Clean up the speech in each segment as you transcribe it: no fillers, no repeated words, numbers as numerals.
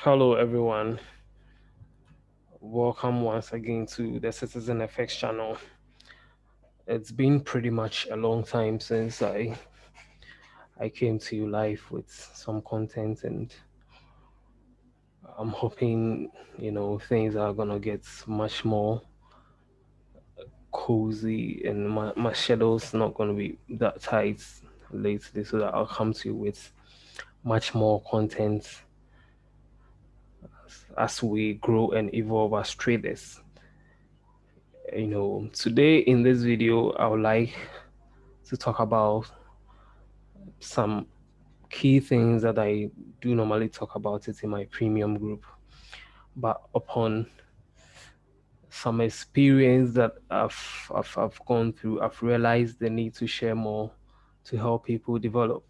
Hello, everyone. Welcome once again to the Citizen FX channel. It's been pretty much a long time since I came to you live with some content, and I'm hoping things are gonna get much more cozy, and my schedule's not gonna be that tight lately, so that I'll come to you with much more content as we grow and evolve as traders. Today in this video, I would like to talk about some key things that I do normally talk about it in my premium group. But upon some experience that I've gone through, I've realized the need to share more to help people develop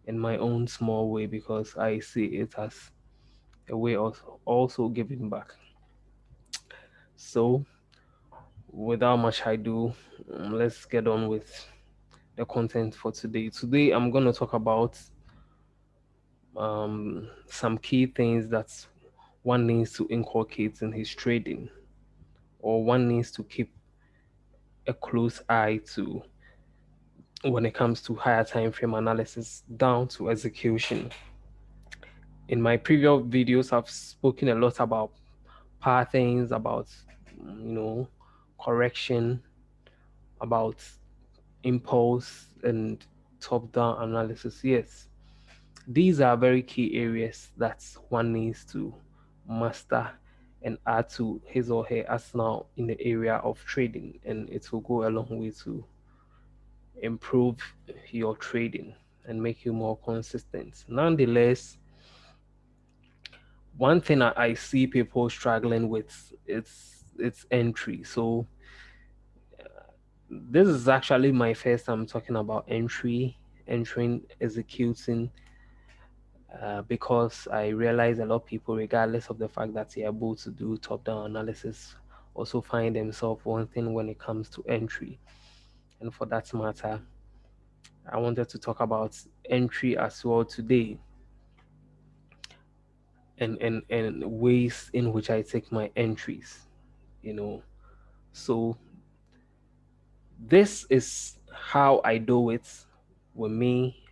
in my own small way, because I see it as a way of also giving back. So without much ado, let's get on with the content for today. Today I'm going to talk about some key things that one needs to inculcate in his trading, or one needs to keep a close eye to when it comes to higher time frame analysis down to execution. In my previous videos, I've spoken a lot about patterns, about you know correction, about impulse and top down analysis. Yes, these are very key areas that one needs to master and add to his or her arsenal in the area of trading, and it will go a long way to improve your trading and make you more consistent. Nonetheless, one thing I see people struggling with, it's entry. So this is actually my first time talking about entering, executing, because I realize a lot of people, regardless of the fact that they're able to do top-down analysis, also find themselves one thing when it comes to entry. And for that matter, I wanted to talk about entry as well today, and ways in which I take my entries. You know, so this is how I do it with me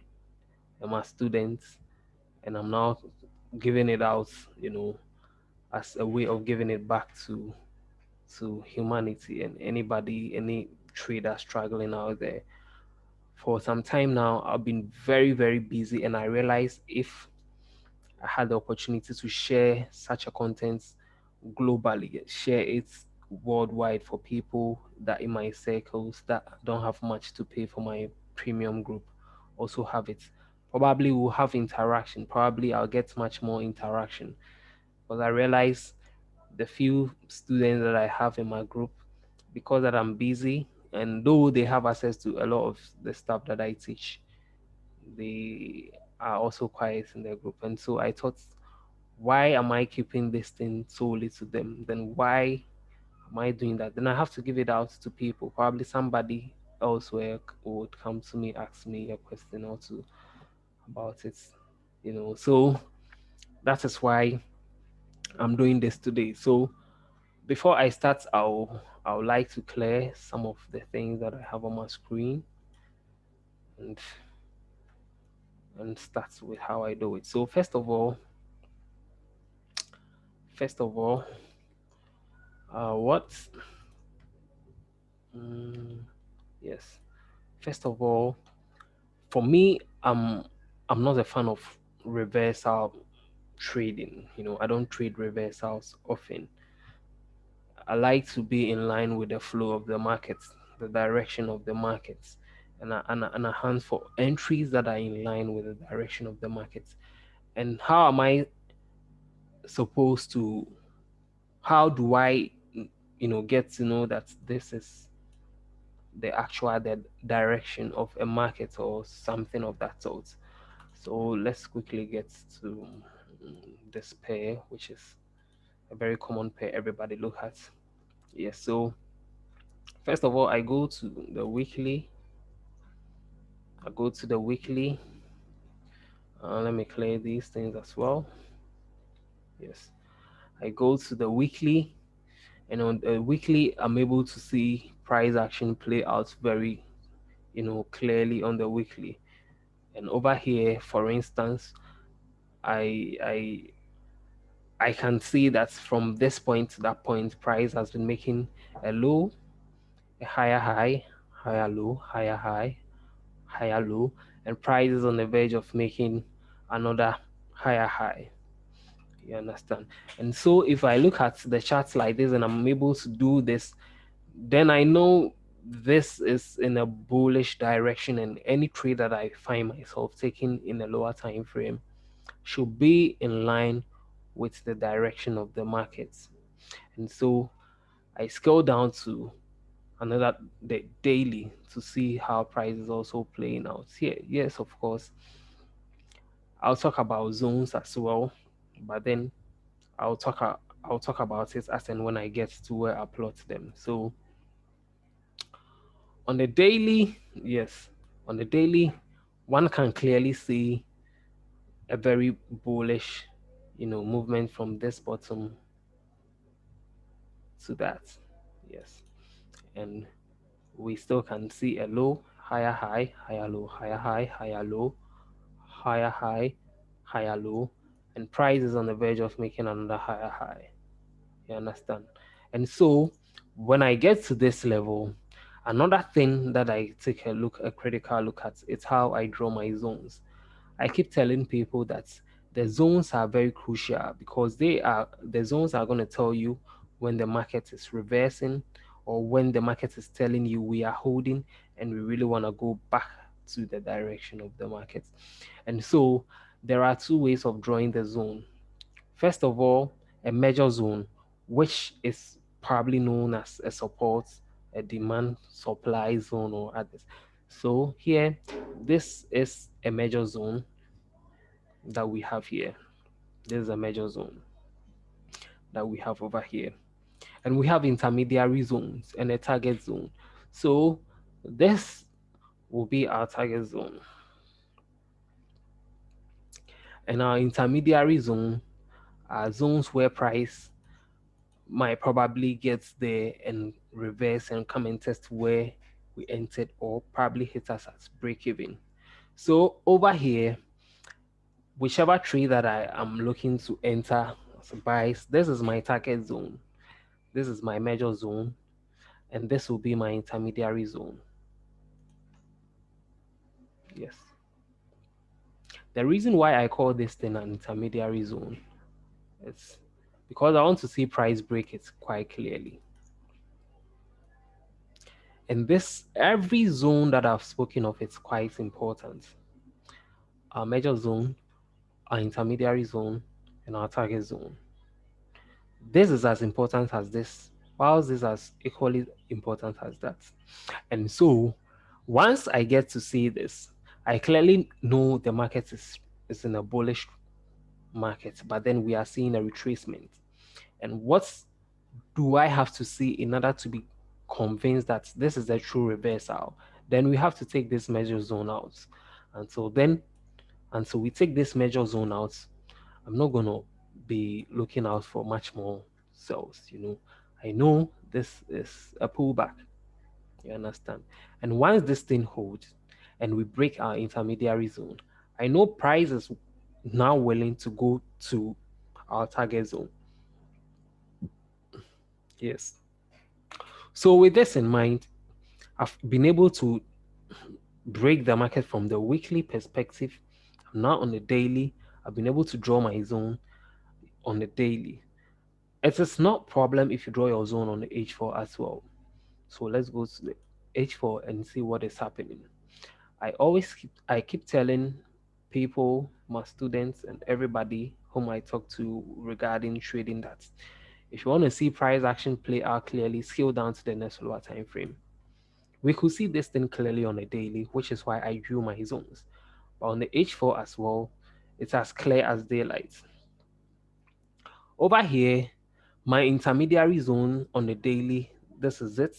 and my students, and I'm now giving it out, as a way of giving it back to humanity and anybody, any trader struggling out there. For some time now, I've been very, very busy, and I realized if I had the opportunity to share such a content globally, share it worldwide for people that in my circles that don't have much to pay for my premium group also have it. Probably we'll have interaction. Probably I'll get much more interaction, because I realize the few students that I have in my group, because that I'm busy, and though they have access to a lot of the stuff that I teach, they are also quiet in their group. And so I thought, why am I keeping this thing solely to them? Then why am I doing that? Then I have to give it out to people. Probably somebody elsewhere would come to me, ask me a question or two about it. So that is why I'm doing this today. So before I start, I would like to clear some of the things that I have on my screen, and start with how I do it. So first of all, what? Mm, yes. First of all, for me, I'm not a fan of reversal trading. I don't trade reversals often. I like to be in line with the flow of the markets, the direction of the markets, and I hunt for entries that are in line with the direction of the markets. And how am I supposed to? How do I, get to know that this is the actual direction of a market or something of that sort? So let's quickly get to this pair, which is a very common pair everybody look at. Yes, so first of all, I go to the weekly. Let me clear these things as well. Yes. I go to the weekly, and on the weekly, I'm able to see price action play out very, clearly on the weekly. And over here, for instance, I I I can see that from this point to that point, price has been making a low, a higher high, higher low, higher high, higher low, and price is on the verge of making another higher high. You understand? And so if I look at the charts like this and I'm able to do this, then I know this is in a bullish direction, and any trade that I find myself taking in a lower time frame should be in line with the direction of the markets. And so I scale down to another the daily to see how price is also playing out here. Yes, of course, I'll talk about zones as well, but then I'll talk about it as and when I get to where I plot them. So on the daily, yes, on the daily, one can clearly see a very bullish, movement from this bottom to that. Yes, and we still can see a low, higher high, higher low, higher high, higher low, higher high, higher low, and price is on the verge of making another higher high. You understand? And so when I get to this level, another thing that I take a critical look at, it's how I draw my zones. I keep telling people that the zones are very crucial because the zones are going to tell you when the market is reversing or when the market is telling you we are holding and we really want to go back to the direction of the market. And so there are two ways of drawing the zone. First of all, a major zone, which is probably known as a support, a demand supply zone, or others. So here, this is a major zone that we have here. This is a major zone that we have over here. And we have intermediary zones and a target zone. So this will be our target zone. And our intermediary zone are zones where price might probably get there and reverse and come and test where we entered or probably hit us at break even. So over here, whichever trade that I am looking to enter as buys, this is my target zone. This is my major zone, and this will be my intermediary zone. Yes. The reason why I call this thing an intermediary zone is because I want to see price break it quite clearly. And this every zone that I've spoken of, it's quite important. Our major zone, our intermediary zone, and our target zone. This is as important as this, whilst this is as equally important as that. And so once I get to see this, I clearly know the market is in a bullish market, but then we are seeing a retracement. And what do I have to see in order to be convinced that this is a true reversal? Then we have to take this measure zone out. Until then, until we take this measure zone out, I'm not gonna be looking out for much more sells. I know this is a pullback. You understand? And once this thing holds and we break our intermediary zone, I know price is now willing to go to our target zone. Yes. So with this in mind, I've been able to break the market from the weekly perspective. Now on the daily, I've been able to draw my zone on the daily. It is not problem if you draw your zone on the H4 as well. So let's go to the H4 and see what is happening. I keep telling people, my students and everybody whom I talk to regarding trading that if you want to see price action play out clearly, scale down to the next lower time frame. We could see this thing clearly on a daily, which is why I drew my zones. But on the H4 as well, it's as clear as daylight. Over here, my intermediary zone on the daily, this is it.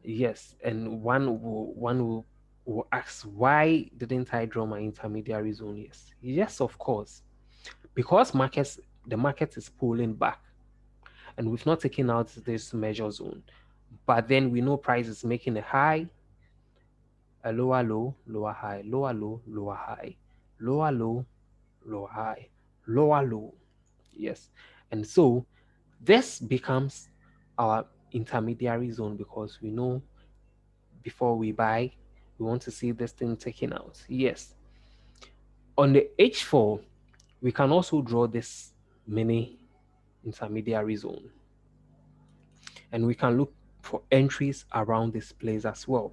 Yes, and one will ask, why didn't I draw my intermediary zone? Yes, of course, because markets the market is pulling back and we've not taken out this measure zone. But then we know price is making a high, a lower low, lower high, lower low, lower high, lower low, lower high, lower low. Yes. And so this becomes our intermediary zone because we know before we buy, we want to see this thing taken out. Yes. On the H4, we can also draw this mini intermediary zone and we can look for entries around this place as well.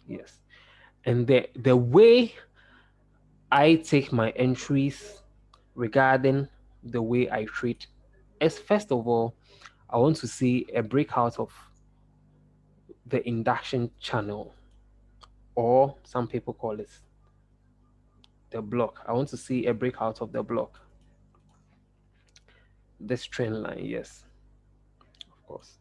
Yes. And the way I take my entries regarding the way I trade is, first of all, I want to see a breakout of the induction channel, or some people call it the block. I want to see a breakout of the block, this trend line. Yes, of course.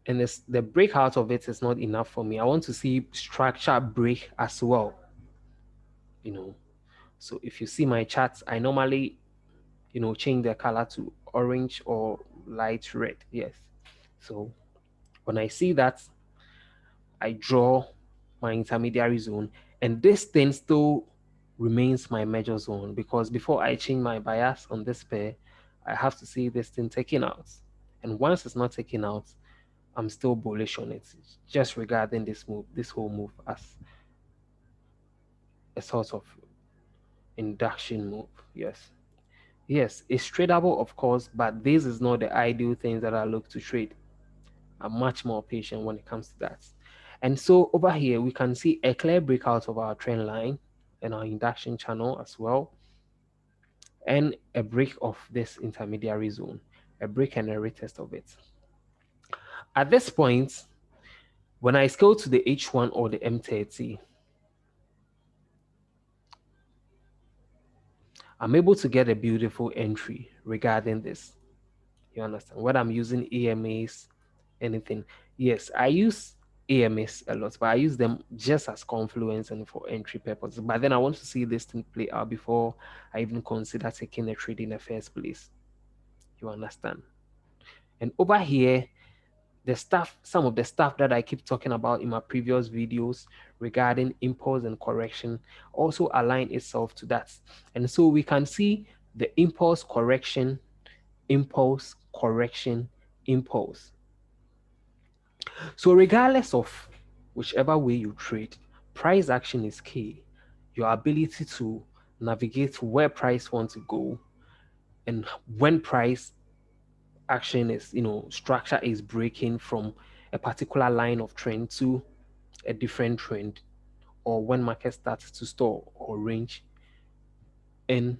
And the breakout of it is not enough for me. I want to see structure break as well. You know, so if you see my charts, I normally, change the color to orange or light red. Yes. So when I see that, I draw my intermediary zone, and this thing still remains my major zone because before I change my bias on this pair, I have to see this thing taken out. And once it's not taken out, I'm still bullish on it. Just regarding this move, this whole move as a sort of induction move. Yes. Yes, it's tradable, of course, but this is not the ideal things that I look to trade. I'm much more patient when it comes to that. And so over here, we can see a clear breakout of our trend line and our induction channel as well, and a break of this intermediary zone, a break and a retest of it. At this point, when I scale to the H1 or the M30, I'm able to get a beautiful entry regarding this. You understand? When I'm using EMAs, anything. Yes, I use AMS a lot, but I use them just as confluence and for entry purposes. But then I want to see this thing play out before I even consider taking a trade in the first place. You understand? And over here, some of the stuff that I keep talking about in my previous videos regarding impulse and correction also align itself to that. And so we can see the impulse correction, impulse correction, impulse. So regardless of whichever way you trade, price action is key. Your ability to navigate where price wants to go and when price action is, structure is breaking from a particular line of trend to a different trend, or when market starts to stall or range in,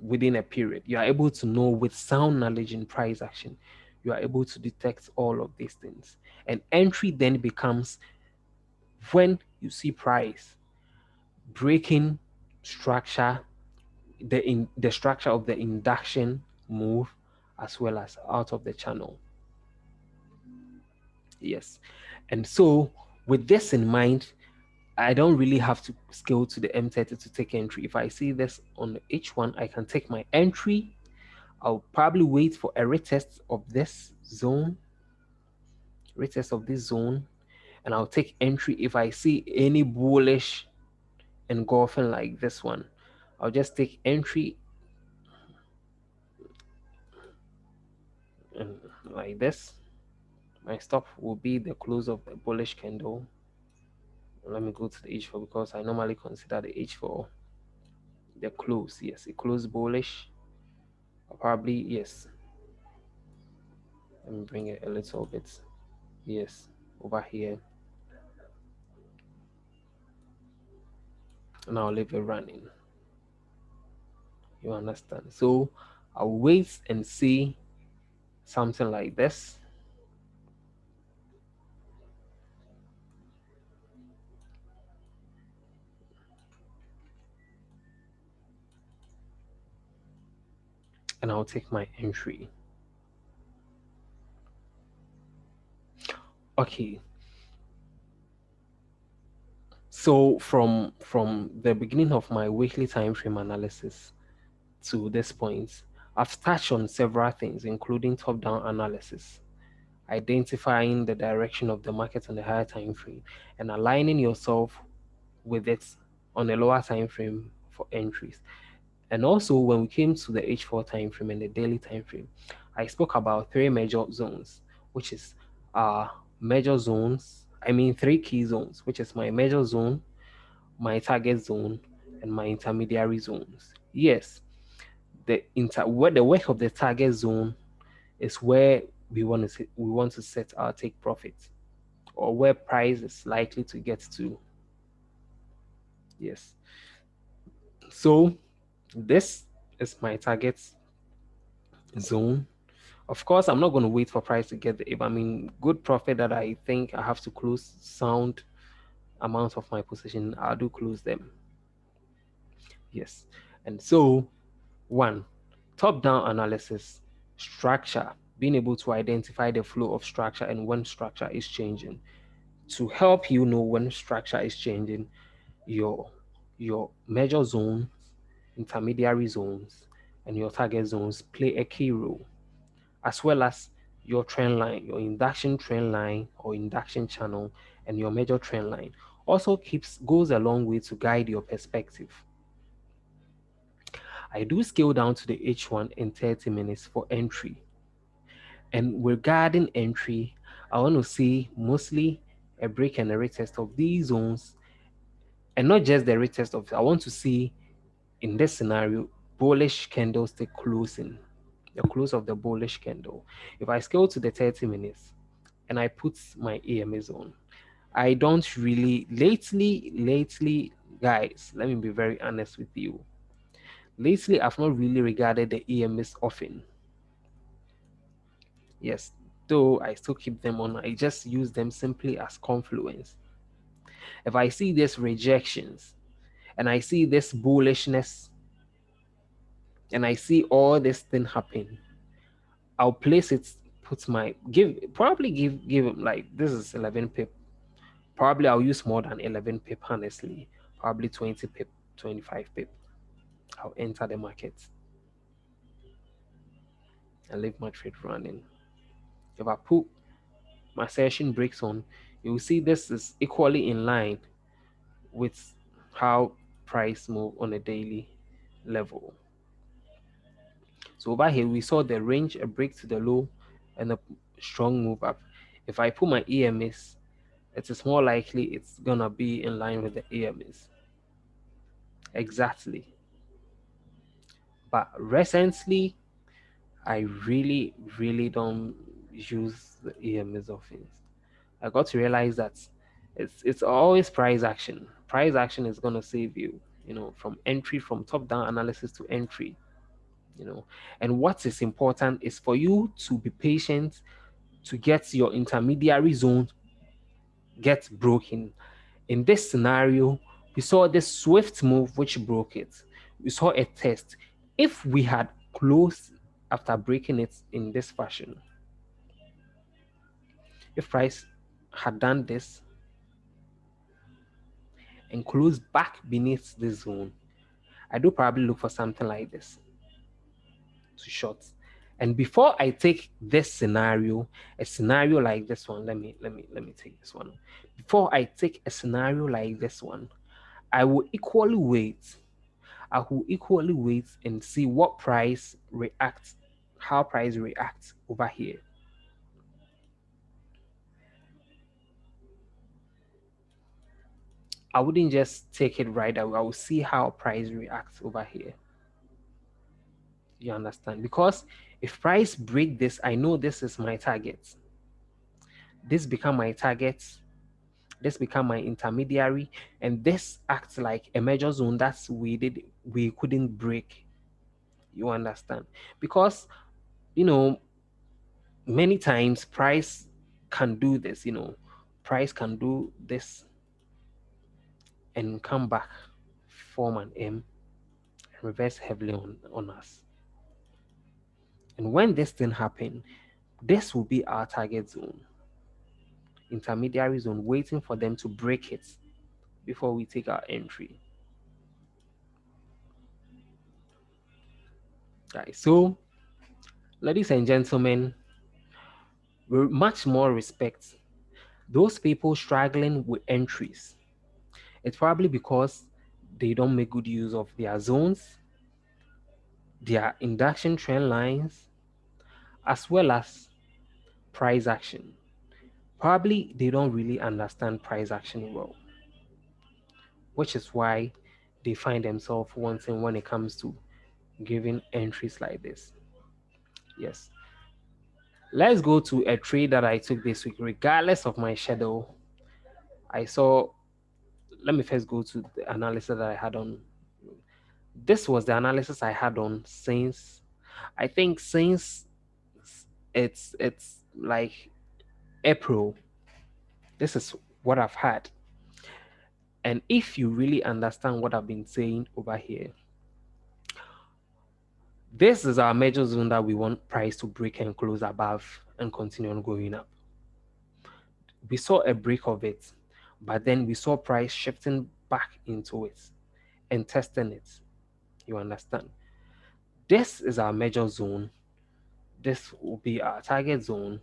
within a period. You are able to know with sound knowledge in price action, you are able to detect all of these things. And entry then becomes when you see price breaking structure, the structure of the induction move, as well as out of the channel. Yes. And so with this in mind, I don't really have to scale to the M30 to take entry. If I see this on the H1, I can take my entry. I'll probably wait for a retest of this zone, and I'll take entry if I see any bullish engulfing like this one. I'll just take entry and like this. My stop will be the close of the bullish candle. Let me go to the H4 because I normally consider the H4 the close. Yes, it closed bullish. Probably, yes. Let me bring it a little bit. Yes, over here. And I'll leave it running. You understand? So I'll wait and see something like this. And I'll take my entry. Okay. So from the beginning of my weekly time frame analysis, to this point, I've touched on several things, including top down analysis, identifying the direction of the market on the higher time frame, and aligning yourself with it on a lower time frame for entries. And also, when we came to the H4 time frame and the daily time frame, I spoke about three major zones, which is major zones. I mean, three key zones, which is my major zone, my target zone, and my intermediary zones. Yes, where the work of the target zone is where we want to set our take profit, or where price is likely to get to. Yes. So this is my target zone. Of course, I'm not going to wait for price to get there. If I'm in good profit that I think I have to close sound amount of my position, I'll do close them. Yes. And so, one, top down analysis, structure, being able to identify the flow of structure and when structure is changing. To help you know when structure is changing, your major zones, intermediary zones, and your target zones play a key role, as well as your trend line, your induction trend line or induction channel, and your major trend line. Also goes a long way to guide your perspective. I do scale down to the H1 in 30 minutes for entry. And regarding entry, I want to see mostly a break and a retest of these zones, and not just the retest of it. I want to see in this scenario bullish candlestick closing, the close of the bullish candle. If I scale to the 30 minutes and I put my EMA zone, I don't really lately, guys, let me be very honest with you. Lately, I've not really regarded the EMS often. Yes, though I still keep them on, I just use them simply as confluence. If I see this rejections and I see this bullishness and I see all this thing happen, I'll place it, put my give him like this is 11 pip. Probably I'll use more than 11 pip, honestly. Probably 20 pip, 25 pip. I'll enter the market and leave my trade running. If I put my session breaks on, you will see this is equally in line with how price move on a daily level. So over here we saw the range, a break to the low, and a strong move up. If I put my EMS, it is more likely it's gonna be in line with the EMS. Exactly. But recently, I really don't use the EMS often. I got to realize that it's always price action. Price action is gonna save you, from entry, from top down analysis to entry, And what is important is for you to be patient to get your intermediary zone get broken. In this scenario, we saw this swift move which broke it. We saw a test. If we had closed after breaking it in this fashion, if price had done this and closed back beneath this zone, I do probably look for something like this to short. And before I take this scenario, a scenario like this one, let me take this one. Before I take a scenario like this one, I will equally wait. I will equally wait and see what price reacts, how price reacts over here. I wouldn't just take it right away. I will see how price reacts over here. You understand? Because if price break this, I know this is my target. This become my target. This become my intermediary, and this acts like a major zone that we couldn't break. You understand? Because many times price can do this. Price can do this and come back, form an M, and reverse heavily on us. And when this thing happen, this will be our target zone, intermediary zone, waiting for them to break it before we take our entry. Right. So, ladies and gentlemen, we much more respect those people struggling with entries. It's probably because they don't make good use of their zones, their induction trend lines, as well as price action. Probably they don't really understand price action well, which is why they find themselves wanting when it comes to giving entries like this. Yes. Let's go to a trade that I took this week, regardless of my schedule. I saw, let me first go to the analysis that I had on. This was the analysis I had on since, I think since it's like April. This is what I've had. And if you really understand what I've been saying over here, this is our major zone that we want price to break and close above and continue on going up. We saw a break of it, but then we saw price shifting back into it and testing it. You understand? This is our major zone. This will be our target zone.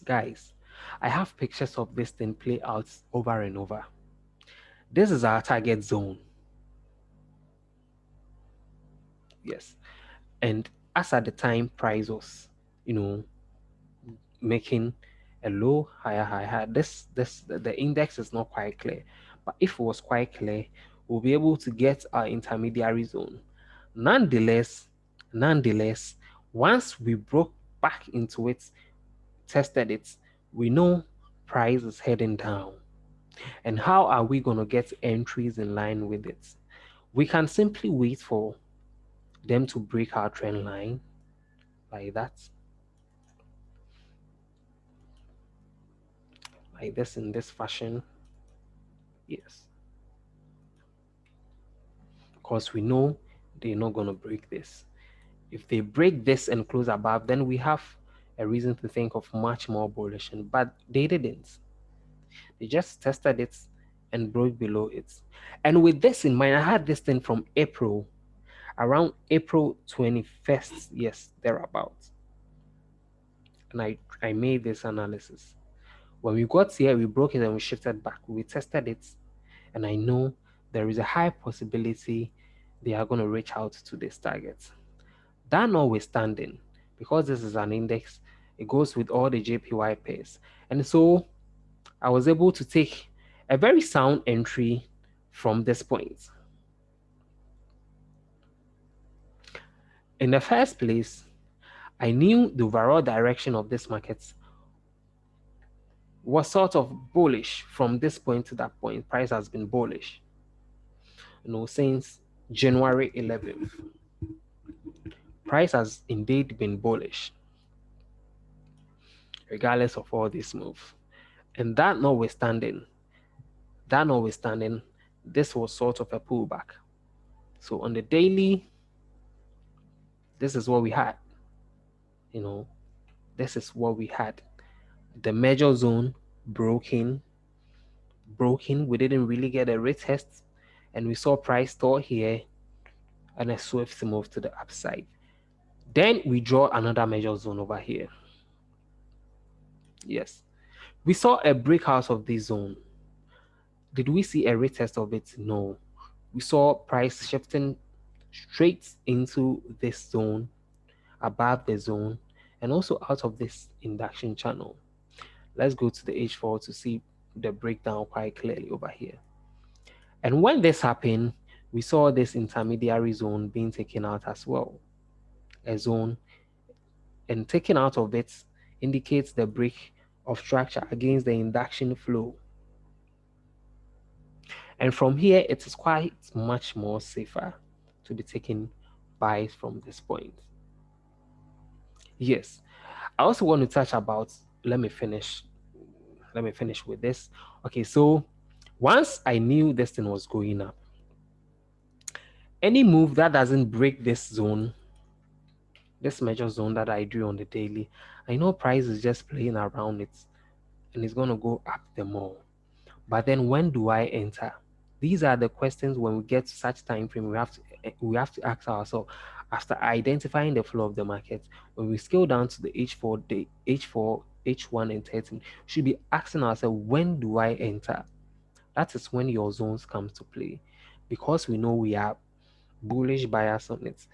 Guys, I have pictures of this thing play out over and over. This is our target zone. Yes. And as at the time price was, you know, making a low, higher, higher. This the index is not quite clear, but if it was quite clear, we'll be able to get our intermediary zone. Nonetheless, once we broke back into it, tested it, we know price is heading down. And how are we going to get entries in line with it? We can simply wait for them to break our trend line like that, like this in this fashion. Yes, because we know they're not going to break this. If they break this and close above, then we have a reason to think of much more bullish. But they didn't. They just tested it and broke below it. And with this in mind, I had this thing from April, around April 21st, yes, thereabouts. And I made this analysis. When we got here, we broke it and we shifted back. We tested it, and I know there is a high possibility they are going to reach out to this target. That notwithstanding, because this is an index, it goes with all the JPY pairs. And so I was able to take a very sound entry from this point. In the first place, I knew the overall direction of this market was sort of bullish from this point to that point. Price has been bullish, since January 11th. Price has indeed been bullish, regardless of all this move. And that notwithstanding, this was sort of a pullback. So on the daily, this is what we had. You know, this is what we had. The major zone broken. We didn't really get a retest, and we saw price store here and a swift move to the upside. Then we draw another major zone over here. Yes, we saw a breakout of this zone. Did we see a retest of it? No. We saw price shifting straight into this zone, above the zone, and also out of this induction channel. Let's go to the H4 to see the breakdown quite clearly over here. And when this happened, we saw this intermediary zone being taken out as well. A zone, and taken out of it indicates the break of structure against the induction flow. And from here, it is quite much more safer to be taking buys from this point. Yes. I also want to touch about, let me finish. Let me finish with this. Okay, so once I knew this thing was going up, any move that doesn't break this zone, this major zone that I drew on the daily, I know price is just playing around it and it's going to go up the more. But then when do I enter? These are the questions when we get to such time frame we have to ask ourselves after identifying the flow of the market. When we scale down to the H4 day, H4, H1 and 13, we should be asking ourselves, when do I enter? That is when your zones come to play. Because we know we are bullish bias on it.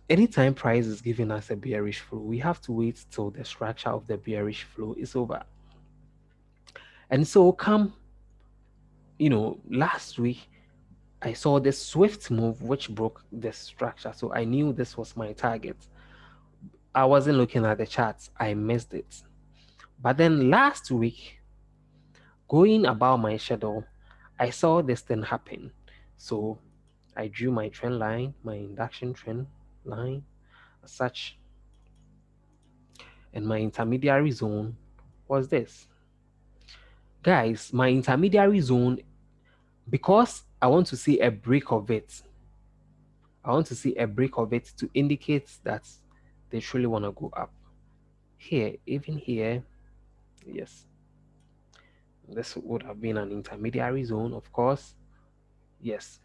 Anytime price is giving us a bearish flow, we have to wait till the structure of the bearish flow is over. And so come, last week I saw this swift move which broke the structure. So I knew this was my target. I wasn't looking at the charts. I missed it. But then last week, going about my schedule, I saw this thing happen. So I drew my trend line, my induction trend line as such, and my intermediary zone was this. Guys, my intermediary zone, because I want to see a break of it, to indicate that they truly want to go up. Here, even here, yes, this would have been an intermediary zone, of course. Yes,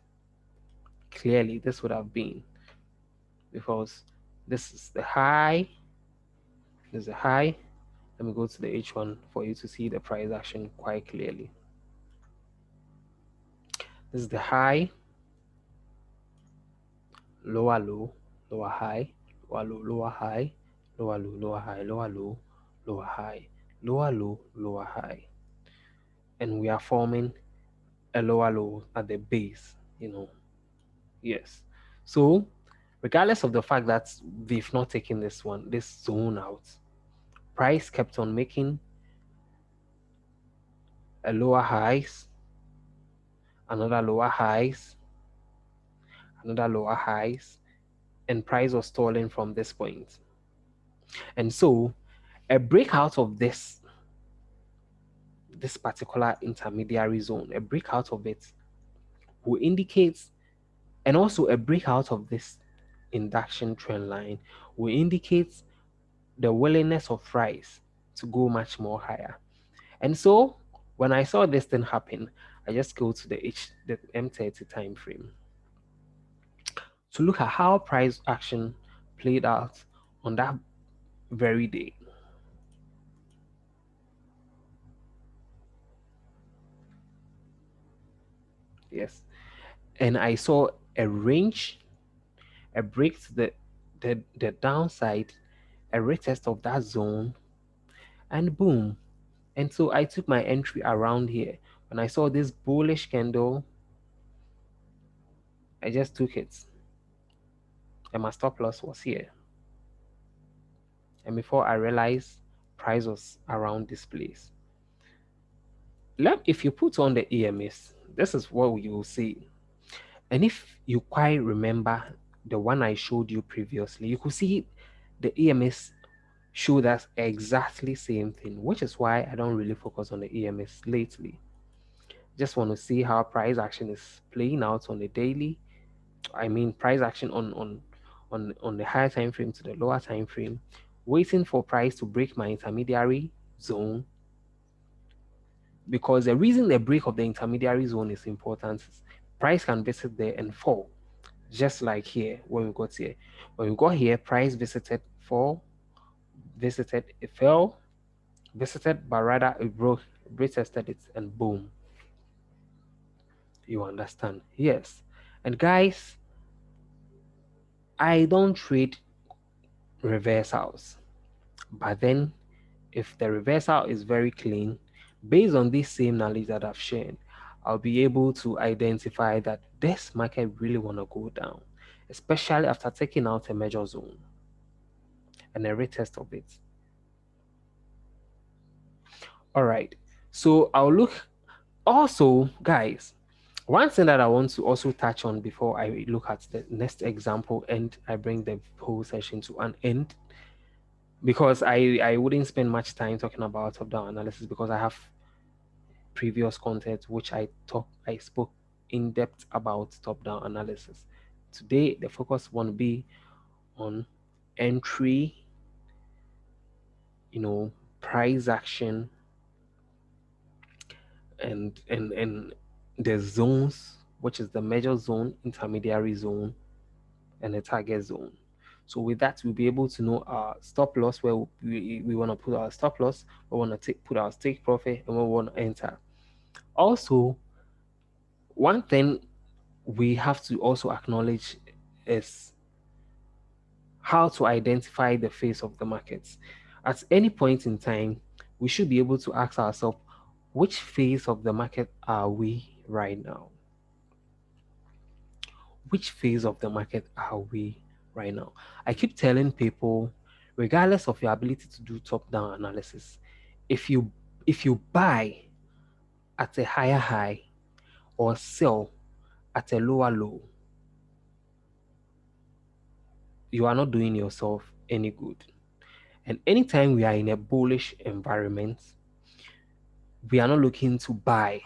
clearly this would have been, because this is the high, this is the high. Let me go to the H1 for you to see the price action quite clearly. This is the high, lower low, lower high, lower low, lower high, lower low, lower high, lower low, lower high, lower low, lower high. And we are forming a lower low at the base. Yes. So regardless of the fact that they've not taken this zone out, price kept on making a lower highs, another lower highs, another lower highs, and price was stalling from this point. And so a breakout of this particular intermediary zone, a breakout of it will indicate, and also a breakout of this induction trend line will indicate the willingness of price to go much more higher. And so when I saw this thing happen, I just go to the M30 time frame to look at how price action played out on that very day. Yes. And I saw a range, a break to the downside, a retest of that zone, and boom. And so I took my entry around here. When I saw this bullish candle, I just took it. And my stop loss was here. And before I realized, price was around this place. If you put on the EMS, this is what you will see. And if you quite remember the one I showed you previously, you could see the EMS showed us exactly same thing, which is why I don't really focus on the EMS lately. Just want to see how price action is playing out on the daily. I mean price action on the higher time frame to the lower time frame, waiting for price to break my intermediary zone. Because the reason the break of the intermediary zone is important is price can visit there and fall. Just like here, when we got here. When we got here, price visited, fall, visited, it fell, visited, but rather it broke, retested it, and boom. You understand? Yes. And guys, I don't trade reversals. But then, if the reversal is very clean, based on this same knowledge that I've shared, I'll be able to identify that this market really want to go down, especially after taking out a major zone and a retest of it. All right. So I'll look also, guys, one thing that I want to also touch on before I look at the next example and I bring the whole session to an end, because I wouldn't spend much time talking about top down analysis because I have previous content which I spoke in depth about top down analysis. Today the focus won't be on entry, price action, and the zones, which is the major zone, intermediary zone, and the target zone. So with that, we'll be able to know our stop loss, where we want to put our stop loss, we want to put our take profit, and we want to enter. Also, one thing we have to also acknowledge is how to identify the phase of the markets. At any point in time, we should be able to ask ourselves, which phase of the market are we right now? Which phase of the market are we right now? I keep telling people, regardless of your ability to do top-down analysis, if you buy at a higher high or sell at a lower low, you are not doing yourself any good. And anytime we are in a bullish environment, we are not looking to buy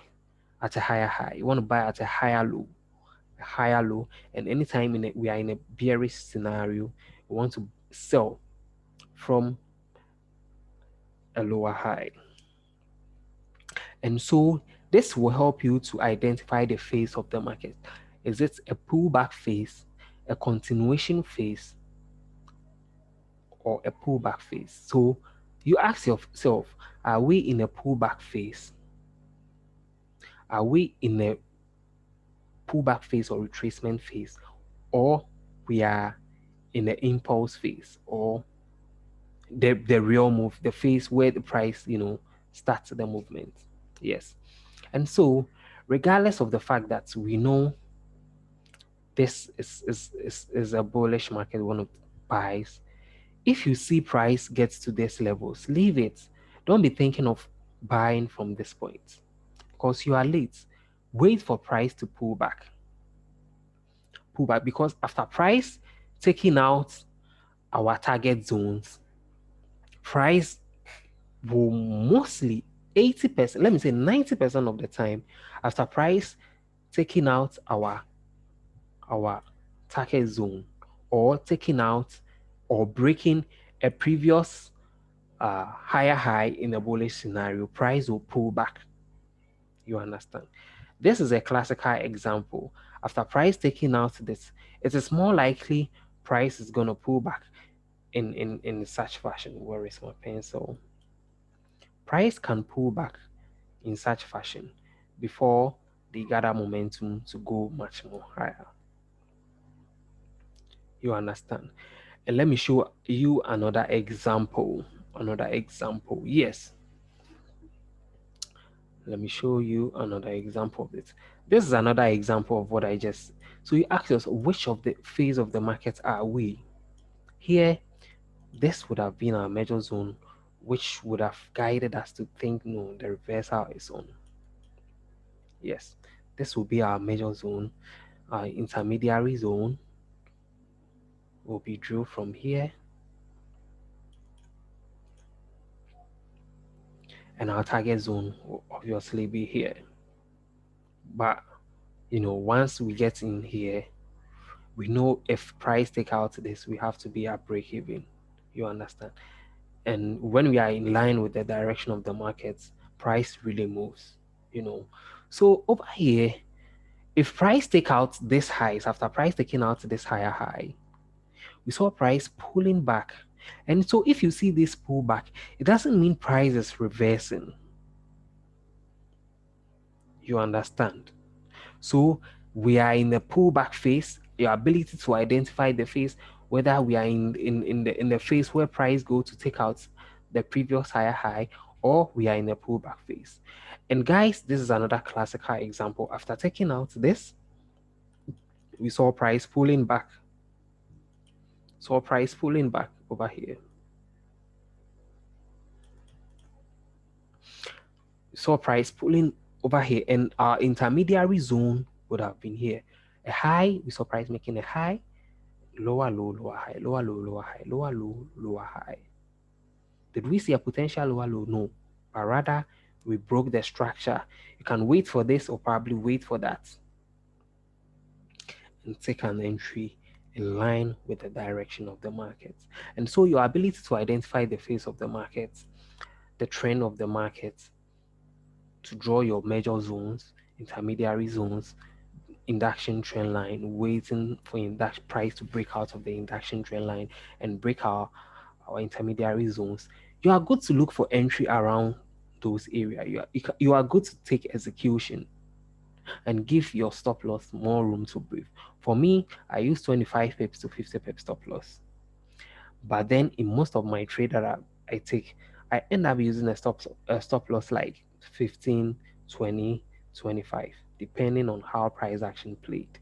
at a higher high. You want to buy at a higher low. And anytime we are in a bearish scenario, we want to sell from a lower high. And so this will help you to identify the phase of the market. Is it a pullback phase, a continuation phase, or a pullback phase? So you ask yourself, are we in a pullback phase? Are we in a pullback phase or retracement phase? Or we are in the impulse phase, or the real move, the phase where the price, starts the movement. Yes. And so, regardless of the fact that we know this is a bullish market, one of buys, if you see price gets to these levels, leave it. Don't be thinking of buying from this point because you are late. Wait for price to pull back. Pull back, because after price taking out our target zones, price will mostly 80%, let me say 90% of the time, after price taking out our target zone, or taking out or breaking a previous higher high in a bullish scenario, price will pull back. You understand? This is a classical example. After price taking out this, it is more likely price is going to pull back in such fashion. Where is my pencil? Price can pull back in such fashion before they gather momentum to go much more higher. You understand? And let me show you another example. Another example. Yes. Let me show you another example of it. This is another example of what I just. So you ask us, which of the phase of the market are we? Here, this would have been our major zone, which would have guided us to think, no, the reversal is on. Yes, this will be our major zone. Our intermediary zone will be drew from here, and our target zone will obviously be here. But once we get in here, we know if price take out this, we have to be at break even. You understand? And when we are in line with the direction of the markets, price really moves. So over here, if price take out this highs, after price taking out this higher high, we saw price pulling back. And so if you see this pullback, it doesn't mean price is reversing. You understand? So we are in the pullback phase. Your ability to identify the phase, whether we are in the phase where price go to take out the previous higher high, or we are in the pullback phase. And guys, this is another classical example. After taking out this, we saw price pulling back. Saw price pulling back over here. Saw price pulling over here, and our intermediary zone would have been here. A high, we saw price making a high, lower low, lower high, lower low, lower high, lower low, lower high. Did we see a potential lower low? No, but rather we broke the structure. You can wait for this or probably wait for that and take an entry in line with the direction of the market. And so your ability to identify the phase of the market, the trend of the market, to draw your major zones intermediary zones, induction trend line, waiting for induction price to break out of the induction trend line and break our intermediary zones, you are good to look for entry around those areas. You are good to take execution and give your stop loss more room to breathe. For me, I use 25 pips to 50 pips stop loss. But then in most of my trade that I take, I end up using a stop loss like 15, 20, 25, depending on how price action played.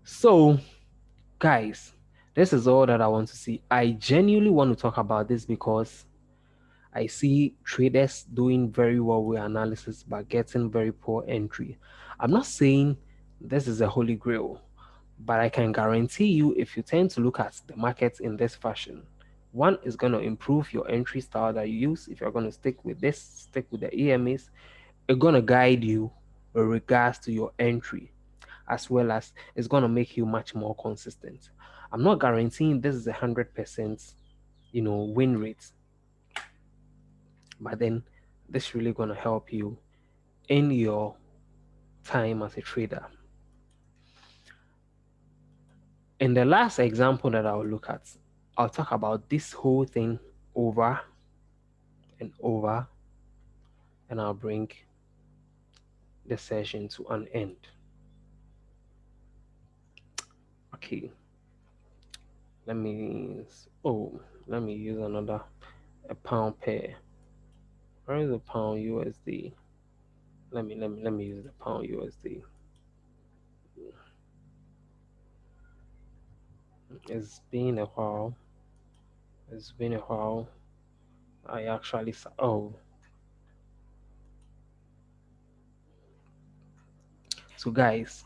So, guys, this is all that I want to see. I genuinely want to talk about this because I see traders doing very well with analysis but getting very poor entry. I'm not saying this is a holy grail, but I can guarantee you if you tend to look at the markets in this fashion, one is going to improve your entry style that you use. If you're going to stick with this, stick with the EMAs, it's going to guide you with regards to your entry, as well as it's going to make you much more consistent. I'm not guaranteeing this is 100%, win rate, but then this really going to help you in your time as a trader. In the last example that I'll look at, I'll talk about this whole thing over and over, and I'll bring the session to an end. Okay, let me let me use another a pound pair. Where is the pound USD? Let me use the pound USD. It's been a while. It's been a while. I actually saw. Oh, so guys,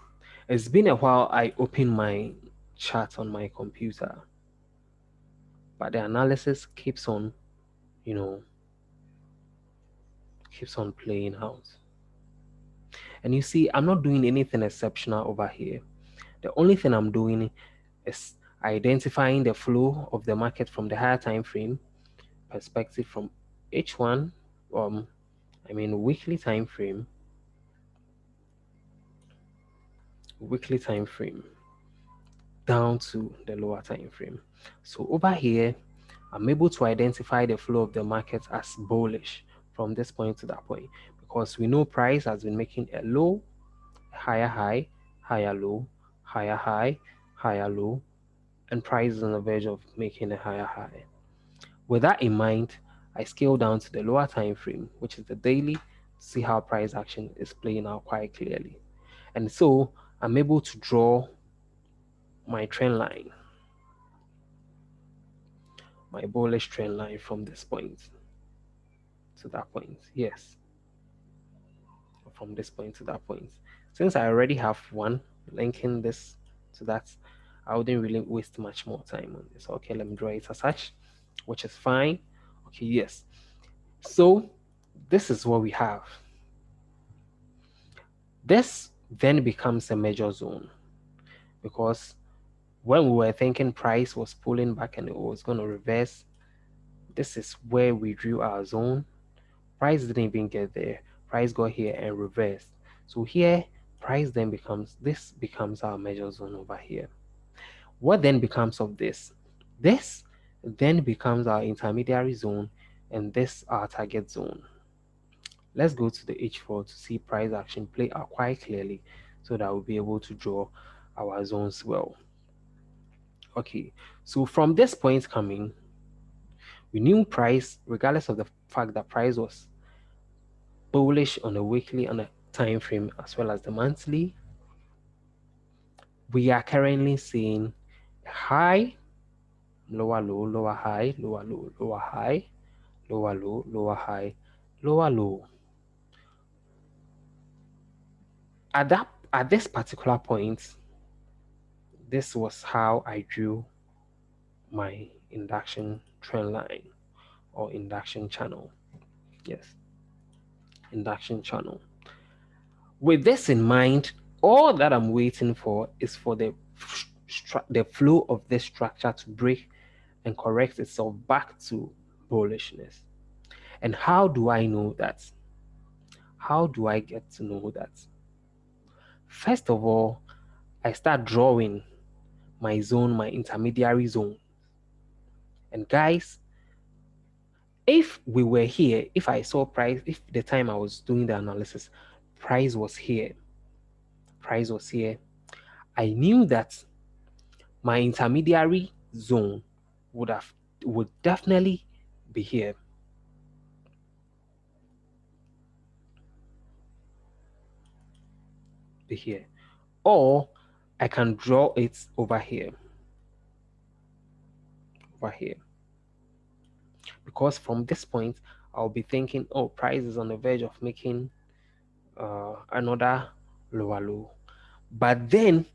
it's been a while. I opened my chart on my computer, but the analysis you know, keeps on playing out. And you see, I'm not doing anything exceptional over here. The only thing I'm doing is identifying the flow of the market from the higher time frame perspective from H1, weekly time frame, down to the lower time frame. So over here, I'm able to identify the flow of the market as bullish from this point to that point because we know price has been making a low, higher high, higher low, higher high, higher low, and price is on the verge of making a higher high. With that in mind, I scale down to the lower time frame, which is the daily, to see how price action is playing out quite clearly. And so I'm able to draw my trend line, my bullish trend line from this point to that point. Yes, from this point to that point. Since I already have one linking this to that, I wouldn't really waste much more time on this. Okay, let me draw it as such, which is fine. Okay, yes. So this is what we have. This then becomes a major zone because when we were thinking price was pulling back and it was going to reverse, this is where we drew our zone. Price didn't even get there. Price got here and reversed. So here, price then becomes our major zone over here. What then becomes of this? This then becomes our intermediary zone and this our target zone. Let's go to the H4 to see price action play out quite clearly so that we'll be able to draw our zones well. Okay, so from this point coming, we knew price, regardless of the fact that price was bullish on the weekly and the time frame as well as the monthly, we are currently seeing high, lower low, lower high, lower low, lower high, lower low, lower high, lower low. At this particular point, this was how I drew my induction trend line or induction channel. Yes, induction channel. With this in mind, all that I'm waiting for is for the flow of this structure to break and correct itself back to bullishness. And how do I know that? How do I get to know that? First of all, I start drawing my zone, my intermediary zone. And guys, if we were here, if I saw price, if the time I was doing the analysis, price was here, price was here, I knew that my intermediary zone would have would definitely be here. Be here. Or I can draw it over here. Over here. Because from this point, I'll be thinking, oh, price is on the verge of making another lower low. But then,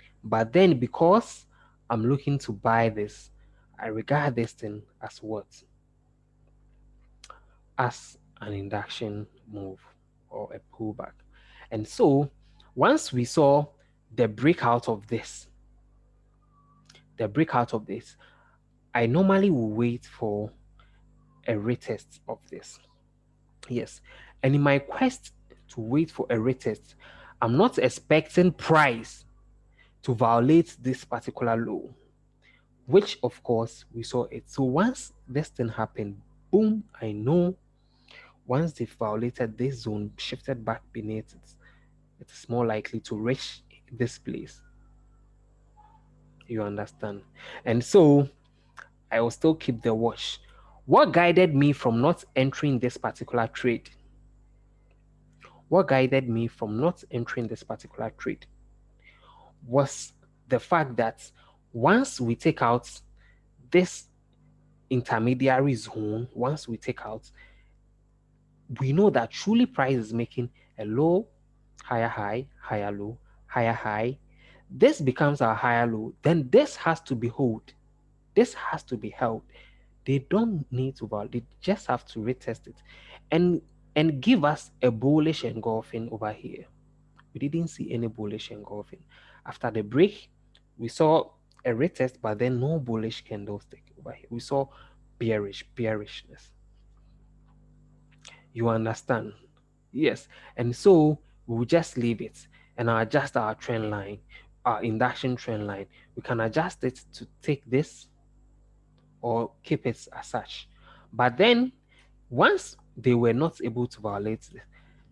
because I'm looking to buy this, I regard this thing as what? As an induction move or a pullback. And so once we saw the breakout of this, I normally will wait for a retest of this. Yes. And in my quest to wait for a retest, I'm not expecting price to violate this particular low, which of course we saw it. So once this thing happened, boom, I know once they violated this zone, shifted back beneath it, it is more likely to reach this place. You understand? And so I will still keep the watch. What guided me from not entering this particular trade? What guided me from not entering this particular trade was the fact that once we take out this intermediary zone, once we take out, we know that truly price is making a low, higher high, higher low, higher high. This becomes our higher low. Then this has to be held. This has to be held. They don't need to value. They just have to retest it, and give us a bullish engulfing over here. We didn't see any bullish engulfing. After the break, we saw a retest, but then no bullish candlestick over here. We saw bearishness. You understand? Yes. And so we will just leave it and adjust our trend line, our induction trend line. We can adjust it to take this or keep it as such. But then once they were not able to violate this,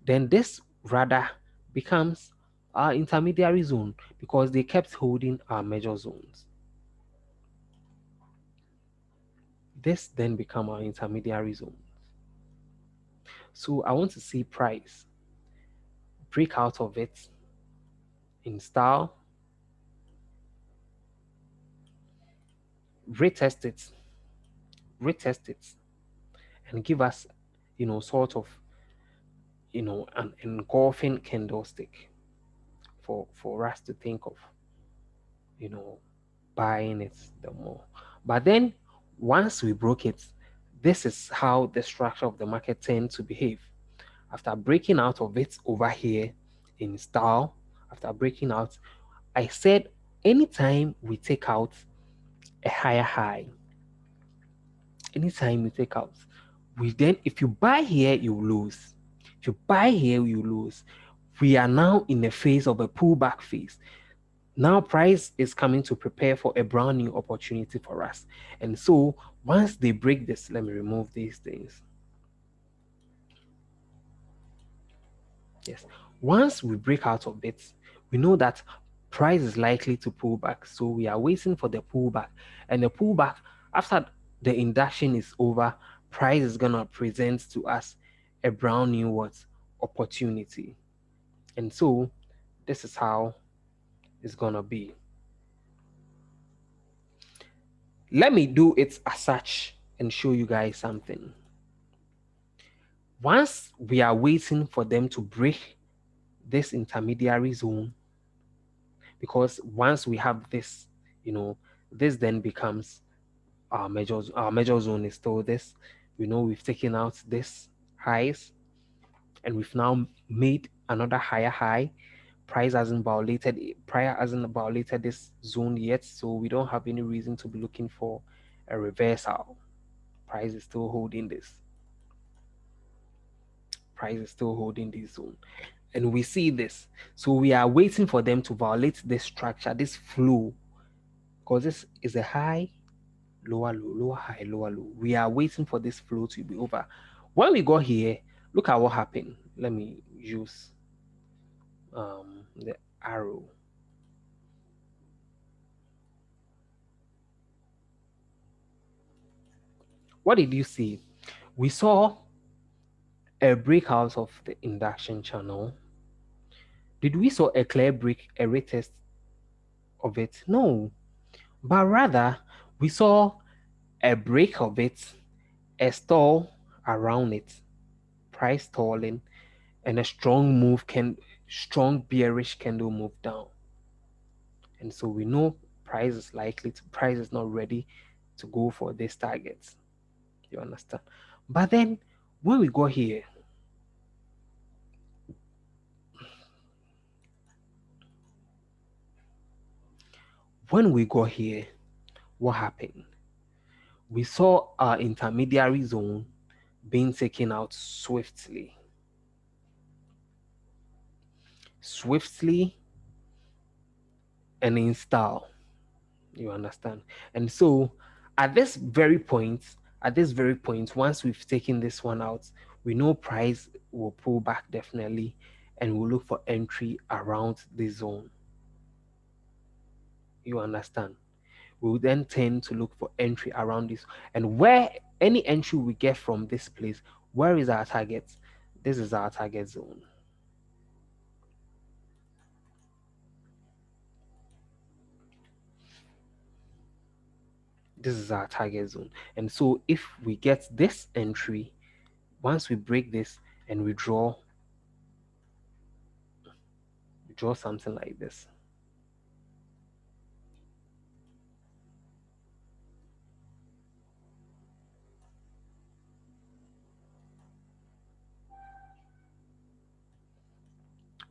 then this rather becomes our intermediary zone because they kept holding our major zones. This then become our intermediary zone. So I want to see price break out of it in style, retest it, and give us, sort of, an engulfing candlestick for us to think of, you know, buying it the more. But then once we broke it, this is how the structure of the market tend to behave. After breaking out of it over here in style, after breaking out, I said anytime we take out a higher high, anytime we take out, we then, if you buy here, you lose. If you buy here, you lose. We are now in a phase of a pullback phase. Now price is coming to prepare for a brand new opportunity for us. And so once they break this, let me remove these things. Yes. Once we break out of it, we know that price is likely to pull back. So we are waiting for the pullback. And the pullback, after the induction is over, price is gonna present to us a brand new what opportunity. And so this is how it's gonna be. Let me do it as such and show you guys something. Once we are waiting for them to break this intermediary zone, because once we have this, this then becomes our major zone is still this. We know we've taken out this highs and we've now made another higher high. Price hasn't violated this zone yet, so we don't have any reason to be looking for a reversal. Price is still holding this. price is still holding this zone. And we see this. So we are waiting for them to violate this structure, this flow, because this is a high, lower low, lower high, lower low. We are waiting for this flow to be over. When we got here, look at what happened. Let me use the arrow. What did you see? We saw a breakout of the induction channel. Did we saw a clear break, a retest of it? No, but rather we saw a break of it, a stall around it, price stalling, and a strong bearish candle move down. And so we know price is not ready to go for this target. You understand? But then when we go here, what happened? We saw our intermediary zone being taken out swiftly and in style. You understand? And so at this very point, once we've taken this one out, we know price will pull back definitely, and we'll look for entry around the zone. You understand? We'll then tend to look for entry around this, and where any entry we get from this place, where is our target? This is our target zone. This is our target zone. And so if we get this entry, once we break this and we draw something like this,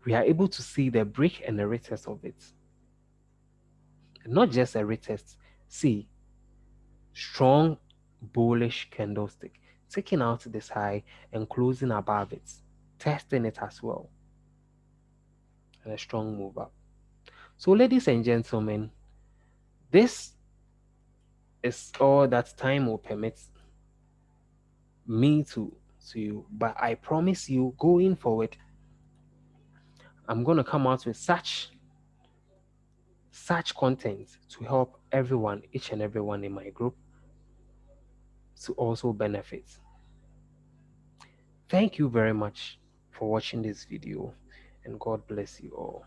we are able to see the break and the retest of it. And not just a retest. See, strong bullish candlestick, taking out this high and closing above it, testing it as well, and a strong move up. So, ladies and gentlemen, this is all that time will permit me to you. But I promise you, going forward, I'm going to come out with such content to help everyone, each and everyone in my group, to also benefit. Thank you very much for watching this video, and God bless you all.